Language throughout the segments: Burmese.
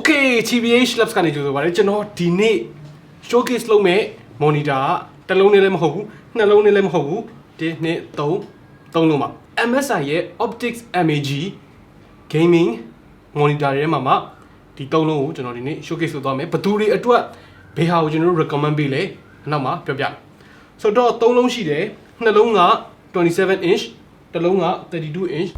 Okay, TBH Labs ကနေကြိုဆိုပါရစေကျွန်တော်ဒီနေ့ showcase လုပ်မဲ့ monitor တစ်လုံးနဲ့လည်းမဟုတ်ဘူးနှစ်လုံးနဲ့လည်းမဟုတ်ဘူးဒီနှစ်သုံးလုံးပါ MSI ရဲ့ Optics MAG gaming monitor ရဲ့မှာဒီသုံးလုံးကိုကျွန်တော်ဒီနေ့ showcase လုပ်သွားမယ်ဘယ်သူတွေအတွက်ဘယ်ဟာကိုကျွန်တော်တို့ recommend ပေးလဲနောက်မှာပြောပြမယ်ဆိုတော့သုံးလုံးရှိတယ်နှစ်လုံးက27 inch တစ်လုံးက32 inch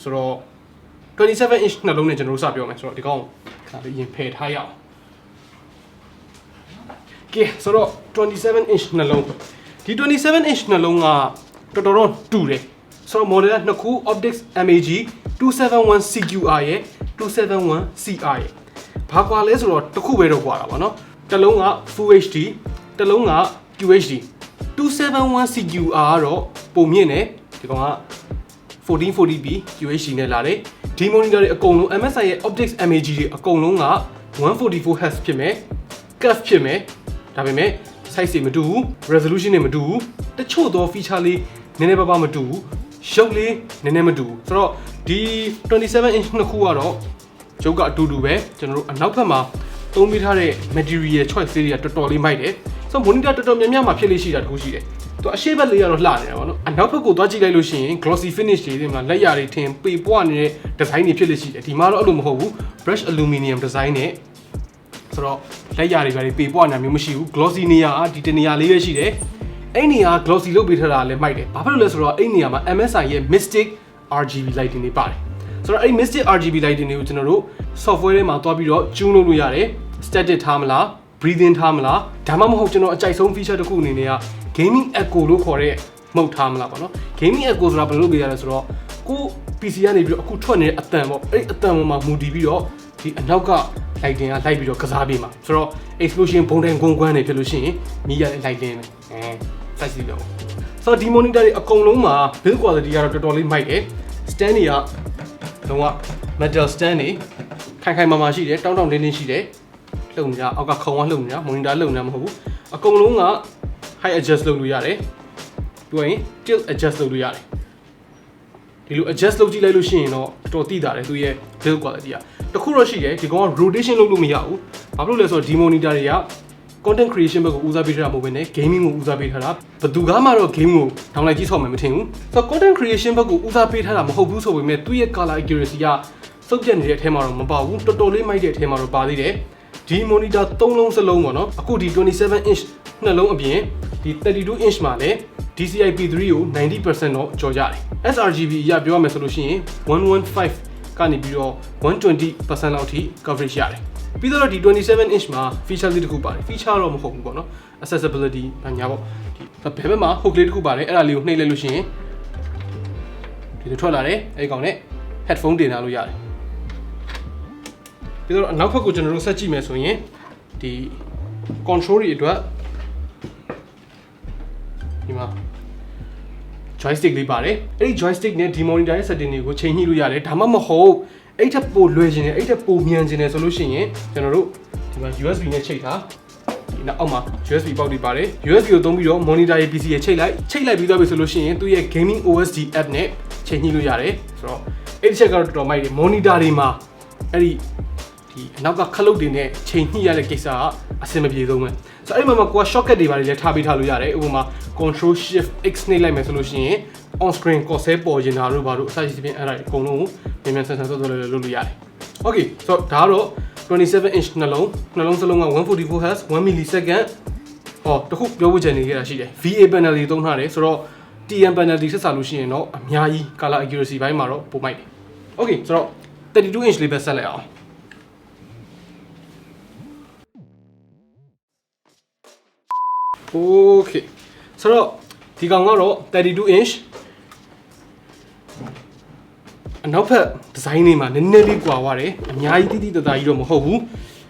ဆိုတော့27 inch နှလုံးနဲ့ကျွန်တော်တို့စပြောမယ်ဆိုတော့ဒီကောင်ခါလေးရင်ဖယ်ထားရအောင်ကဲဆိုတော့27 inch နှလုံးဒီ27 inch နှလုံးကတော်တော်တူတယ်ဆိုတော့ model ကနှစ်ခု Optics MAG 271 CQR ရဲ့271 CR ရဲ့ဘာကွာလဲဆိုတော့တစ်ခုပဲတော့ကွာတာပါเนาะတစ်လုံးက Full HD တစ်လုံးက QHD 271 CQR ကတော့ပုံမြင့်တယ်ဒီကောင်က1440p UHD နဲ့လာတယ်ဒီ monitor တွေအကုန်လုံး MSI ရဲ့ Optics MAG တွေအကုန်လုံးက 144Hz ဖြစ်မယ် curve ဖြစ်မယ်ဒါပေမဲ့ size တွေမတူဘူး resolution တွေမတူဘူးတချို့သော feature လေးနည်းနည်းပါးပါးမတူဘူးရုပ်လေးနည်းနည်းမတူဘူးဆိုတော့ဒီ27 inch နှစ်ခုကတော့ရုပ်ကအတူတူပဲကျွန်တော်တို့အနောက်ဘက်မှာသုံးပေးထားတဲ့ material choice လေးတွေကတော်တော်လေးမိုက်တယ်ဆိုတော့ monitor တော်တော်များများမှာဖြစ်လေးရှိတာတခုရှိတယ်သူအရှိတ်ဘက်လေးကတော့လှနေတာပေါ့နော်အနောက်ဘက်ကိုသွားကြည့်လိုက်လို့ရှိရင် glossy finish တွေဒီမှာလက်ရတွေထင်ပေပွားနေတဲ့ design တွေဖြစ်လို့ရှိတယ်ဒီမှာတော့အဲ့လိုမဟုတ်ဘူး brush aluminum design နဲ့ဆိုတော့လက်ရတွေပဲပေပွားနေတာမျိုးမရှိဘူး glossy နေရာဒီတနေရာလေးပဲရှိတယ်အဲ့နေရာ glossy လုပ်ပေးထားတာလည်းမိုက်တယ်ဘာဖြစ်လို့လဲဆိုတော့အဲ့နေရာမှာ MSI ရဲ့ Mystic RGB lighting တွေပါတယ်ဆိုတော့အဲ့ Mystic RGB lighting တွေကိုကျွန်တော်တို့ software ထဲမှာတွားပြီးတော့ tune လုပ်လို့ရတယ် static ထားမလား breathing ထားမလားဒါမှမဟုတ်ကျွန်တော်အကြိုက်ဆုံး feature တစ်ခုအနေနဲ့ကgaming echo လို့ခေါ်တဲ့မှုတ်ထားမလားပေါ့နော် gaming echo ဆိုတာဘယ်လိုလုပ်ပြရလဲဆိုတော့ကို PC ကနေပြီးတော့အခုထွက်နေတဲ့အတန်ပေါ့အဲ့အတန်ပေါ်မှာမူတည်ပြီးတော့ဒီအနောက်က lighting ကလိုက်ပြီးတော့ကစားပေးမှာဆိုတော့ explosion ဘုံတိုင်းဂုံကွမ်းနေဖြစ်လို့ရှိရင်မီးရတဲ့ lighting ပဲစိုက်စီတော့ဆိုတော့ဒီ monitor တွေအကုန်လုံးမှာ build quality ကတော့တော်တော်လေးမိုက်တယ် stand တွေကလုံးဝ metal stand တွေခိုင်မာရှိတယ်တောင်းတင်းရှိတယ်လှုပ်နေတာအောက်ကခုံကလှုပ်နေတာ monitor လှုပ်နေတာမဟုတ်ဘူးအကုန်လုံးကhigh adjust လုပ်လို့ရတယ်ပြီးရင် tilt adjust လုပ်လို့ရတယ်ဒီလို adjust လုပ်ကြည့်လိုက်လို့ရှိရင်တော့တော်တိတာတယ်သူရဲ့ build quality ကတခုတော့ရှိတယ်ဒီကောင်က rotation လုပ်လို့မရဘူးဘာဖြစ်လို့လဲဆိုတော့ဒီ monitor တွေက content creation ဘက်ကိုဦးစားပေးထားတာမဟုတ်ဘဲနဲ့ gaming ကိုဦးစားပေးထားတာဘယ်သူကမှတော့ game ကို download ကြည့်ဆော့မယ်မထင်ဘူးဆိုတော့ content creation ဘက်ကိုဦးစားပေးထားတာမဟုတ်ဘူးဆိုပေမဲ့သူရဲ့ color accuracy ကစုပ်ပြတ်နေတဲ့အထဲမှာတော့မပါဘူးတော်တော်လေးမိုက်တဲ့အထဲမှာတော့ပါသေးတယ်ဒီ monitor 3လုံးစလုံးပေါ့နော်အခုဒီ27 inch နှလုံးအပြင်ဒီ32 inch မှာလည်း DCI P3 ကို 90% တော့ကျော်ကြတယ် sRGB ရပြောရမယ်ဆိုလို့ရှိရင်115ကနေပြီးတော့120% လောက်ထိ coverage ရတယ်ပြီးတော့ဒီ27 inch မှာ feature လေးတစ်ခုပါတယ် feature တော့မဟုတ်ဘူးပေါ့နော် accessibility ဘာညာပေါ့ဒီဘယ်ဘက်မှာ hook လေးတစ်ခုပါတယ်အဲ့ဒါလေးကိုနှိပ်လိုက်လို့ရှိရင်ဒီလိုထွက်လာတယ်အဲ့ဒီကောင်နဲ့ headphone တင်ထားလို့ရတယ်ပြီးတော့နောက်ဘက်ကိုကျွန်တော်တို့ဆက်ကြည့်မယ်ဆိုရင်ဒီ control တွေအတွက်ဒီမှာ joystick လေးပါတယ်အဲ့ဒီ joystick နဲ့ဒီ monitor ရဲ့ setting တွေကိုချိန်ညှိလို့ရတယ်ဒါမှမဟုတ်အဲ့ထက်ပိုလွယ်ခြင်းနဲ့အဲ့ထက်ပိုမြန်ခြင်းနဲ့ဆိုလို့ရှိရင်ကျွန်တော်တို့ဒီမှာ USB နဲ့ချိန်ထားဒီနောက်အောက်မှာ USB ပေါက်တွေပါတယ် USB ကိုသုံးပြီးတော့ monitor ရဲ့ PC ရဲ့ချိန်လိုက်ပြီးတော့ပြီဆိုလို့ရှိရင်သူ့ရဲ့ gaming OSD app နဲ့ချိန်ညှိလို့ရတယ်ဆိုတော့အဲ့ဒီချက်ကတော့တော်တော်မိုက်တယ် monitor တွေမှာအဲ့ဒီနောက်ကခလုတ်တွေနဲ့ချိန်ညှိရတဲ့ကိစ္စကအဆင်မပြေဆုံးပဲဆိုတော့အဲ့မှာကိုက shortcut တွေပါတယ်လည်းထားပေးထားလို့ရတယ်ဥပမာ control shift x နှိပ်လိုက်မယ်ဆိုလို့ရှိရင် on screen ကော့ဆဲပေါ်ကျင်တာတို့ဘာလို့အစရှိသဖြင့်အဲ့ဒါအကုန်လုံးကိုမြန်မြန်ဆန်ဆန်လုပ်လို့ရတယ် okay ဆိုတော့ဒါကတော့27 inch နှလုံးစလုံးက 144Hz 1 millisecond ဟောတခုပြောဖို့ချင်နေခဲ့တာရှိတယ် VA panel တွေသုံးထားတယ်ဆိုတော့ TM panel တွေဆက်စားလို့ရှိရင်တော့အများကြီး color accuracy ဘိုင်းမှာတော့ပိုမိုက်တယ် okay ဆိုတော့32 inch လေးပဲဆက်လိုက်အောင်Okay ဆိုတော့ဒီကောင်ကတော့32 inch အနောက်ဘက် design လေးမှာနည်းနည်းလေးကွာသွားတယ်အများကြီးတိတိတသားကြီးတော့မဟုတ်ဘူး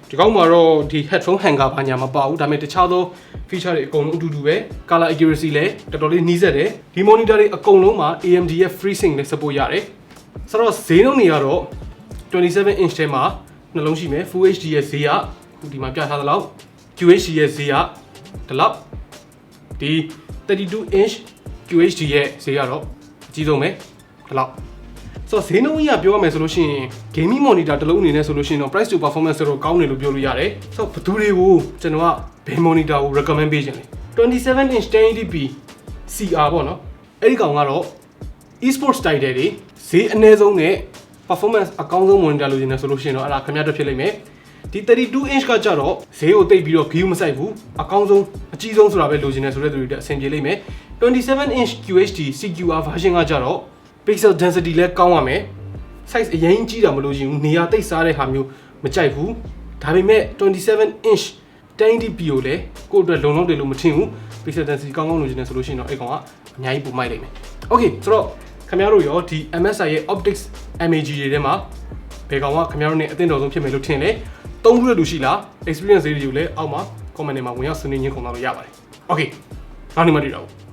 ဒီကောင်မှာတော့ဒီ headphone hanger ဘာညာမပါဘူးဒါပေမဲ့တခြားသော feature တွေအကုန်လုံးအတူတူပဲ color accuracy လည်းတော်တော်လေးနှီးစက်တယ်ဒီ monitor တွေအကုန်လုံးမှာ AMD ရဲ့ FreeSync နဲ့ support ရတယ်ဆိုတော့ဈေးနှုန်းတွေကတော့27 inch ထဲမှာနှလုံးရှိမယ် Full HD ရဲ့ဈေးကအခုဒီမှာပြထားသလောက် QHD ရဲ့ဈေးကဒီလောက်ဒီ32 inch QHD ရဲ့ဈေးကတော့အကြီးဆုံးပဲဒီလောက်ဆိုတော့ဈေးနှုန်းကြီးကပြောရမယ်ဆိုလို့ရှိရင် gaming monitor တစ်လုံးအနေနဲ့ဆိုလို့ရှိရင်တော့ price to performance ဆိုတော့ကောင်းတယ်လို့ပြောလို့ရတယ်ဆိုတော့ဘယ်သူတွေကိုကျွန်တော်ကဘယ် monitor ကို recommend ပေးခြင်းလဲ27 inch 1080p CR ပေါ့နော်အဲ့ဒီကောင်ကတော့ e-sports title တွေဈေးအနည်းဆုံးနဲ့ performance အကောင်းဆုံး monitor လို့ရှင်နေဆိုလို့ရှိရင်တော့အဲ့ဒါခင်ဗျားတို့ဖြစ်လိမ့်မယ်ဒီ32 inch ကကြတော့ဈေးကိုတိတ်ပြီးတော့ view မဆိုင်ဘူးအကောင်းဆုံးအကြီးဆုံးဆိုတာပဲလိုချင်တယ်ဆိုတဲ့သူတွေတက်အဆင်ပြေလိမ့်မယ်27 inch QHD CQR version ကကြတော့ pixel density လည်းကောင်းရမယ် size အရင်ကြီးတာမလို့ရှိဘူးနေရာတိတ်စားတဲ့ဟာမျိုးမကြိုက်ဘူးဒါပေမဲ့27 inch 1080p ကိုလည်းကိုယ့်အတွက်လုံလောက်တယ်လို့မထင်ဘူး pixel density ကောင်းကောင်းလိုချင်တယ်ဆိုလို့ရှိရင်တော့အဲ့ကောင်ကအများကြီးပိုမိုက်လိမ့်မယ် okay ဆိုတော့ခင်ဗျားတို့ရောဒီ MSI ရဲ့ optics MAG တွေထဲမှာဘယ်ကောင်ကခင်ဗျားတို့နဲ့အသင့်တော်ဆုံးဖြစ်မယ်လို့ထင်လဲသုံးလို့ရှိလား experience တွေကိုလည်းအောက်မှာ comment တွေမှာဝင်ရောက်ဆွေးနွေးညှိနှိုင်းကုန်လို့ရပါတယ် okay နောက်နေ့မှတွေ့တော့